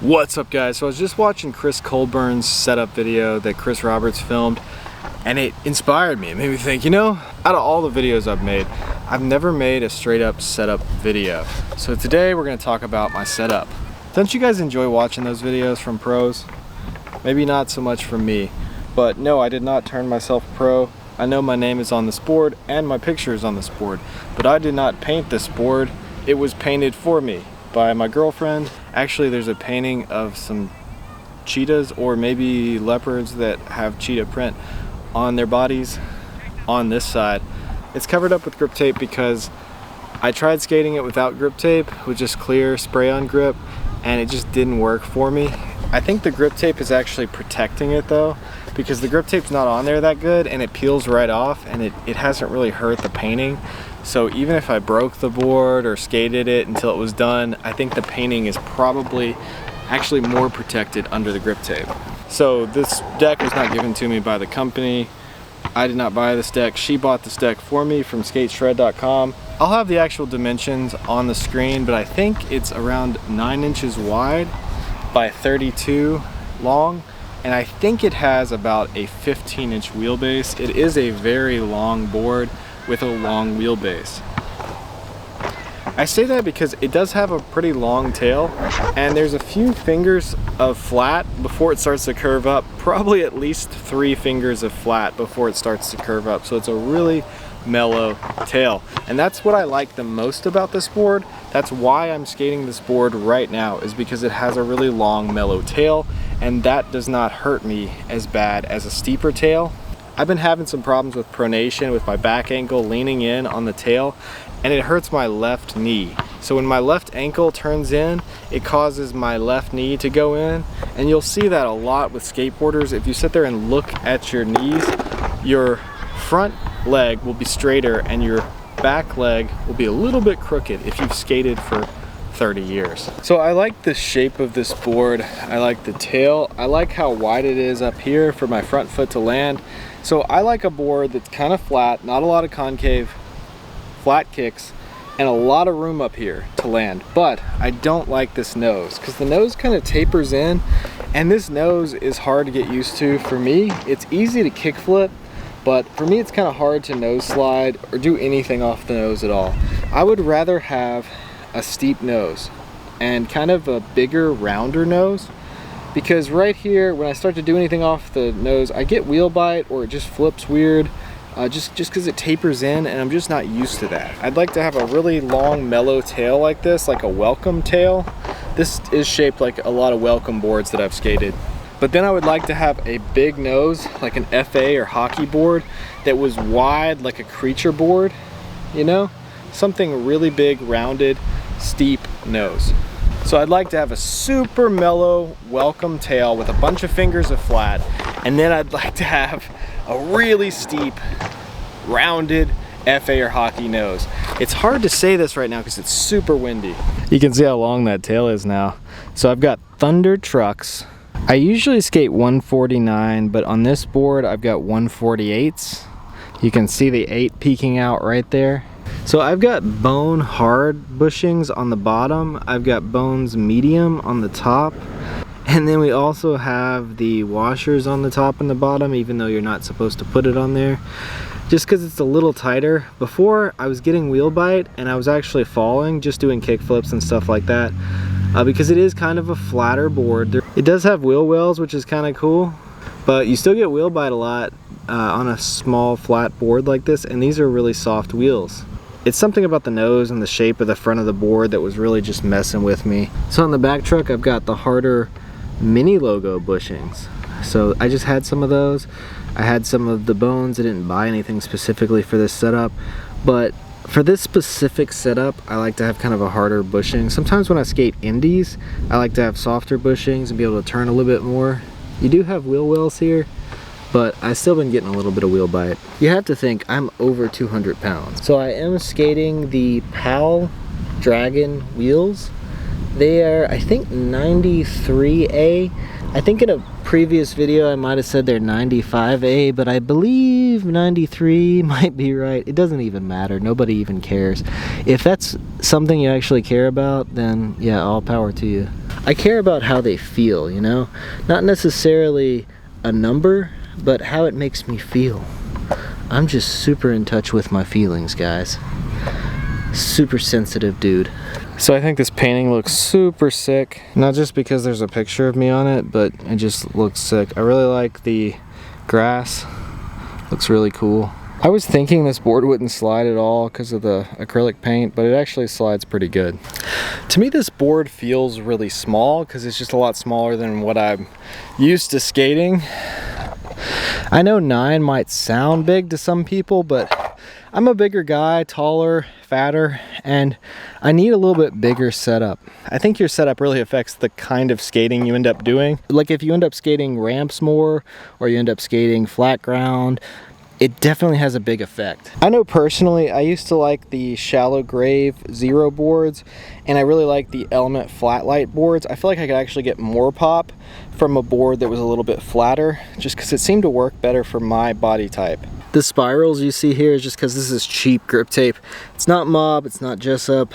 What's up, guys? So I was just watching Chris Colburn's setup video that Chris Roberts filmed, and it inspired me. It made me think, you know, out of all the videos I've made, I've never made a straight up setup video. So today we're going to talk about my setup. Don't you guys enjoy watching those videos from pros? Maybe not so much from me, but no, I did not turn myself pro. I know my name is on this board and my picture is on this board, but I did not paint this board. It was painted for me by my girlfriend. Actually, there's a painting of some cheetahs or maybe leopards that have cheetah print on their bodies on this side. It's covered up with grip tape because I tried skating it without grip tape with just clear spray-on grip and it just didn't work for me. I think the grip tape is actually protecting it though, because the grip tape's not on there that good and it peels right off, and it hasn't really hurt the painting. So even if I broke the board or skated it until it was done, I think the painting is probably actually more protected under the grip tape. So this deck was not given to me by the company. I did not buy this deck. She bought this deck for me from skateshred.com. I'll have the actual dimensions on the screen, but I think it's around 9 inches wide by 32 long, and I think it has about a 15-inch wheelbase. It is a very long board with a long wheelbase. I say that because it does have a pretty long tail, and there's a few fingers of flat before it starts to curve up, probably at least 3 fingers of flat before it starts to curve up. So it's a really mellow tail, and that's what I like the most about this board. That's why I'm skating this board right now, is because it has a really long mellow tail, and that does not hurt me as bad as a steeper tail. I've been having some problems with pronation with my back ankle leaning in on the tail, and it hurts my left knee. So when my left ankle turns in, it causes my left knee to go in, and you'll see that a lot with skateboarders. If you sit there and look at your knees, your front leg will be straighter and your back leg will be a little bit crooked if you've skated for 30 years. So I like the shape of this board. I like the tail. I like how wide it is up here for my front foot to land. So I like a board that's kind of flat, not a lot of concave, flat kicks, and a lot of room up here to land. But I don't like this nose, because the nose kind of tapers in, and this nose is hard to get used to. For me, it's easy to kickflip, but for me it's kind of hard to nose slide or do anything off the nose at all. I would rather have a steep nose and kind of a bigger, rounder nose, because right here when I start to do anything off the nose, I get wheel bite or it just flips weird, just because it tapers in, and I'm just not used to that. I'd like to have a really long mellow tail like this, like a welcome tail. This is shaped like a lot of welcome boards that I've skated. But then I would like to have a big nose, like an FA or hockey board, that was wide like a creature board, you know? Something really big, rounded, steep nose. So I'd like to have a super mellow welcome tail with a bunch of fingers of flat, and then I'd like to have a really steep, rounded FA or hockey nose. It's hard to say this right now because it's super windy. You can see how long that tail is now. So I've got Thunder trucks. I usually skate 149, but on this board I've got 148s. You can see the 8 peeking out right there. So I've got bone hard bushings on the bottom, I've got bones medium on the top, and then we also have the washers on the top and the bottom, even though you're not supposed to put it on there, just because it's a little tighter. Before I was getting wheel bite and I was actually falling just doing kick flips and stuff like that, because it is kind of a flatter board. It does have wheel wells, which is kind of cool, but you still get wheel bite a lot on a small flat board like this, and these are really soft wheels. It's something about the nose and the shape of the front of the board that was really just messing with me. So on the back truck, I've got the harder mini logo bushings. So I just had some of those. I had some of the bones. I didn't buy anything specifically for this setup, but for this specific setup, I like to have kind of a harder bushing. Sometimes when I skate indies, I like to have softer bushings and be able to turn a little bit more. You do have wheel wells here, but I've still been getting a little bit of wheel bite. You have to think I'm over 200 pounds. So I am skating the PAL Dragon wheels. They are, I think, 93A. I think in a previous video I might have said they're 95A, but I believe 93 might be right. It doesn't even matter. Nobody even cares. If that's something you actually care about, then yeah, all power to you. I care about how they feel, you know? Not necessarily a number, but how it makes me feel. I'm just super in touch with my feelings, guys. Super sensitive dude. So I think this painting looks super sick. Not just because there's a picture of me on it, but it just looks sick. I really like the grass. Looks really cool. I was thinking this board wouldn't slide at all because of the acrylic paint, but it actually slides pretty good. To me, this board feels really small because it's just a lot smaller than what I'm used to skating. I know 9 might sound big to some people, but I'm a bigger guy, taller, fatter, and I need a little bit bigger setup. I think your setup really affects the kind of skating you end up doing. Like if you end up skating ramps more, or you end up skating flat ground, it definitely has a big effect. I know personally, I used to like the Shallow Grave Zero boards, and I really like the Element Flatlight boards. I feel like I could actually get more pop from a board that was a little bit flatter, just because it seemed to work better for my body type. The spirals you see here is just because this is cheap grip tape. It's not Mob, it's not Jessup.